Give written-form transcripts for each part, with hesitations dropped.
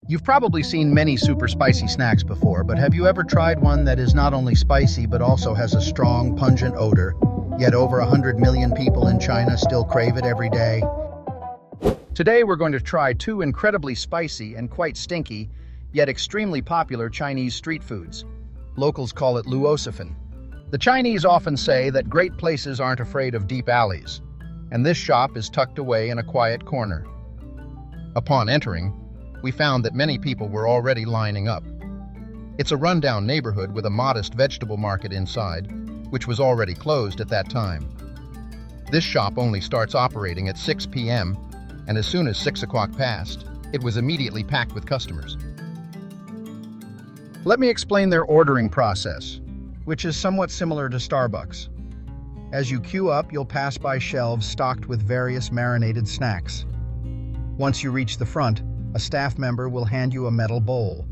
You've probably seen many super spicy snacks before, but have you ever tried one that is not only spicy but also has a strong, pungent odor, yet over 100 million people in China still crave it every day? Today we're going to try two incredibly spicy and quite stinky, yet extremely popular Chinese street foods. Locals call it luosifen. The Chinese often say that great places aren't afraid of deep alleys, and this shop is tucked away in a quiet corner. Upon entering, we found that many people were already lining up. It's a rundown neighborhood with a modest vegetable market inside, which was already closed at that time. This shop only starts operating at 6 p.m., and as soon as 6 o'clock passed, it was immediately packed with customers. Let me explain their ordering process, which is somewhat similar to Starbucks. As you queue up, you'll pass by shelves stocked with various marinated snacks. Once you reach the front, a staff member will hand you a metal bowl.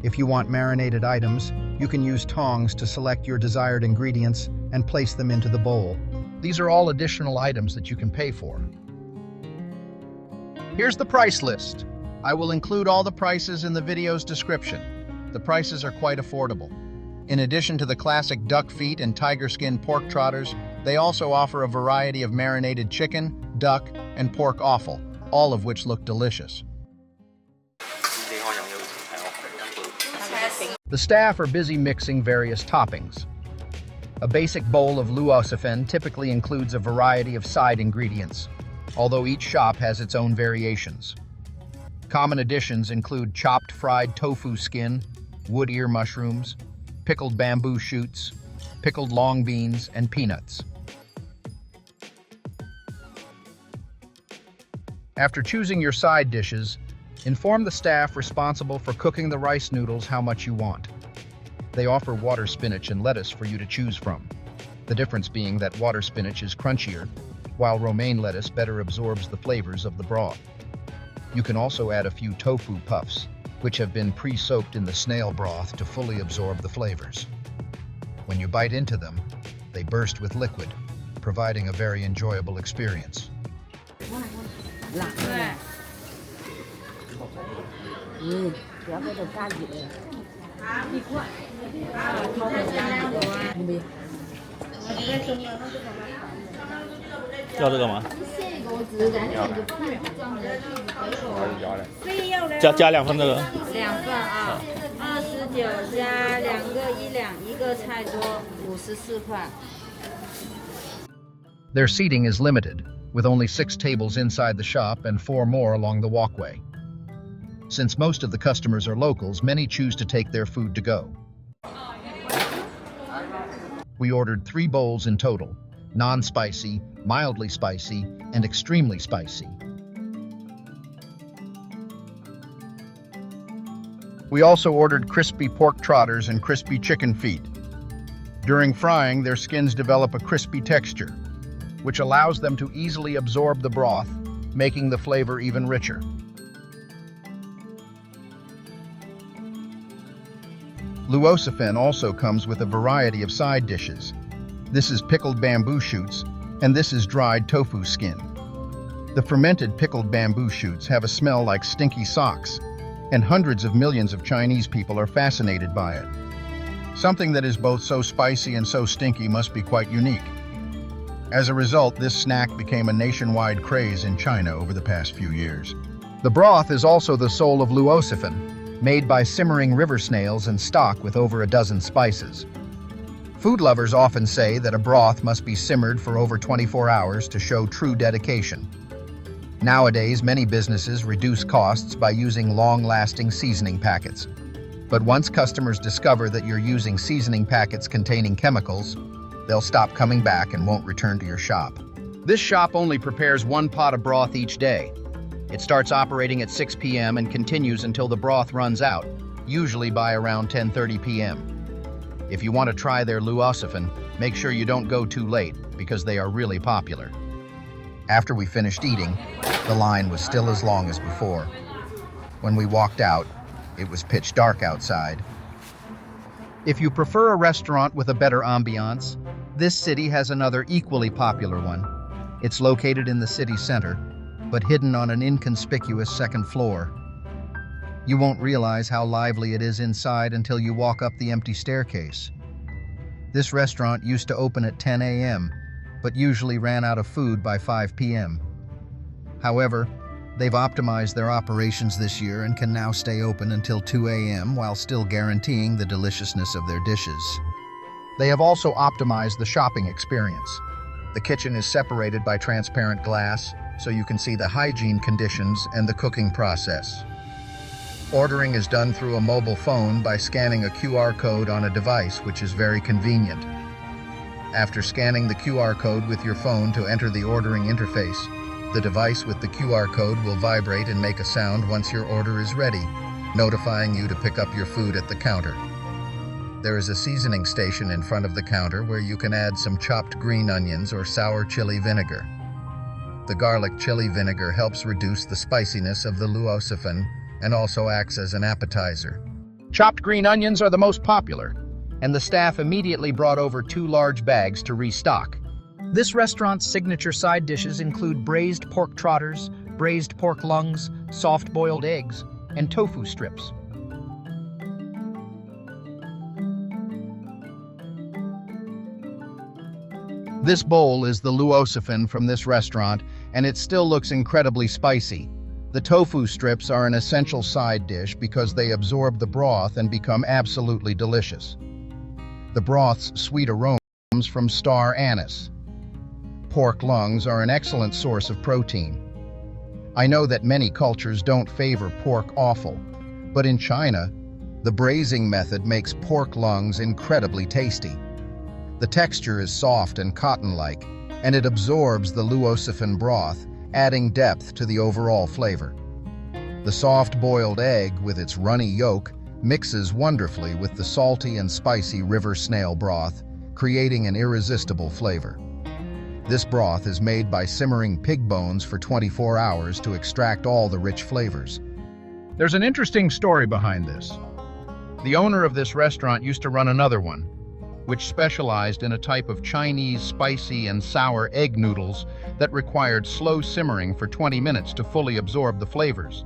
If you want marinated items, you can use tongs to select your desired ingredients and place them into the bowl. These are all additional items that you can pay for. Here's the price list. I will include all the prices in the video's description. The prices are quite affordable. In addition to the classic duck feet and tiger skin pork trotters, they also offer a variety of marinated chicken, duck, and pork offal, all of which look delicious. The staff are busy mixing various toppings. A basic bowl of luosifen typically includes a variety of side ingredients, although each shop has its own variations. Common additions include chopped fried tofu skin, wood ear mushrooms, pickled bamboo shoots, pickled long beans, and peanuts. After choosing your side dishes, inform the staff responsible for cooking the rice noodles how much you want. They offer water spinach and lettuce for you to choose from, the difference being that water spinach is crunchier, while romaine lettuce better absorbs the flavors of the broth. You can also add a few tofu puffs, which have been pre-soaked in the snail broth to fully absorb the flavors. When you bite into them, they burst with liquid, providing a very enjoyable experience.加2份这个。2份啊，29加2个1两，1个菜多54块。 Their seating is limited, with only 6 tables inside the shop and 4 more along the walkway. Since most of the customers are locals, many choose to take their food to go. We ordered 3 bowls in total: non-spicy, mildly spicy, and extremely spicy. We also ordered crispy pork trotters and crispy chicken feet. During frying, their skins develop a crispy texture, which allows them to easily absorb the broth, making the flavor even richer. Luosifen also comes with a variety of side dishes. This is pickled bamboo shoots, and this is dried tofu skin. The fermented pickled bamboo shoots have a smell like stinky socks, and hundreds of millions of Chinese people are fascinated by it. Something that is both so spicy and so stinky must be quite unique. As a result, this snack became a nationwide craze in China over the past few years. The broth is also the soul of luosifen, made by simmering river snails and stock with over a dozen spices. Food lovers often say that a broth must be simmered for over 24 hours to show true dedication. Nowadays, many businesses reduce costs by using long-lasting seasoning packets. But once customers discover that you're using seasoning packets containing chemicals, they'll stop coming back and won't return to your shop. This shop only prepares 1 pot of broth each day. It starts operating at 6 p.m. and continues until the broth runs out, usually by around 10:30 p.m. If you want to try their luosifen, make sure you don't go too late, because they are really popular. After we finished eating, the line was still as long as before. When we walked out, it was pitch dark outside. If you prefer a restaurant with a better ambiance, this city has another equally popular one. It's located in the city center, but hidden on an inconspicuous second floor. You won't realize how lively it is inside until you walk up the empty staircase. This restaurant used to open at 10 a.m., but usually ran out of food by 5 p.m. However, they've optimized their operations this year and can now stay open until 2 a.m. while still guaranteeing the deliciousness of their dishes. They have also optimized the shopping experience. The kitchen is separated by transparent glass, so you can see the hygiene conditions and the cooking process. Ordering is done through a mobile phone by scanning a QR code on a device, which is very convenient. After scanning the QR code with your phone to enter the ordering interface, the device with the QR code will vibrate and make a sound once your order is ready, notifying you to pick up your food at the counter. There is a seasoning station in front of the counter where you can add some chopped green onions or sour chili vinegar. The garlic chili vinegar helps reduce the spiciness of the luosifen and also acts as an appetizer. Chopped green onions are the most popular, and the staff immediately brought over 2 large bags to restock. This restaurant's signature side dishes include braised pork trotters, braised pork lungs, soft-boiled eggs, and tofu strips. This bowl is the luosifen from this restaurant, and it still looks incredibly spicy. The tofu strips are an essential side dish because they absorb the broth and become absolutely delicious. The broth's sweet aroma comes from star anise. Pork lungs are an excellent source of protein. I know that many cultures don't favor pork offal, but in China, the braising method makes pork lungs incredibly tasty. The texture is soft and cotton-like, and it absorbs the luosifen broth, adding depth to the overall flavor. The soft-boiled egg, with its runny yolk, mixes wonderfully with the salty and spicy river snail broth, creating an irresistible flavor. This broth is made by simmering pig bones for 24 hours to extract all the rich flavors. There's an interesting story behind this. The owner of this restaurant used to run another one, which specialized in a type of Chinese spicy and sour egg noodles that required slow simmering for 20 minutes to fully absorb the flavors.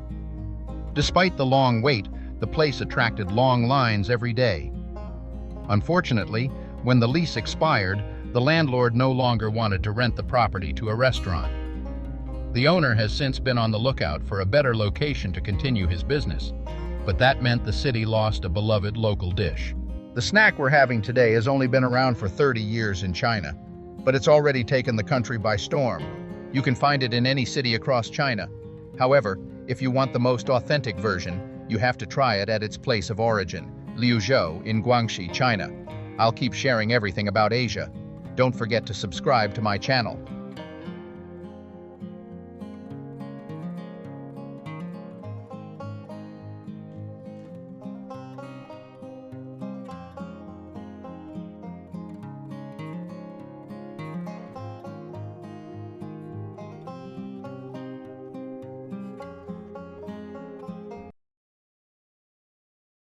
Despite the long wait, the place attracted long lines every day. Unfortunately, when the lease expired, the landlord no longer wanted to rent the property to a restaurant. The owner has since been on the lookout for a better location to continue his business, but that meant the city lost a beloved local dish. The snack we're having today has only been around for 30 years in China, but it's already taken the country by storm. You can find it in any city across China. However, if you want the most authentic version, you have to try it at its place of origin, Liuzhou in Guangxi, China. I'll keep sharing everything about Asia. Don't forget to subscribe to my channel.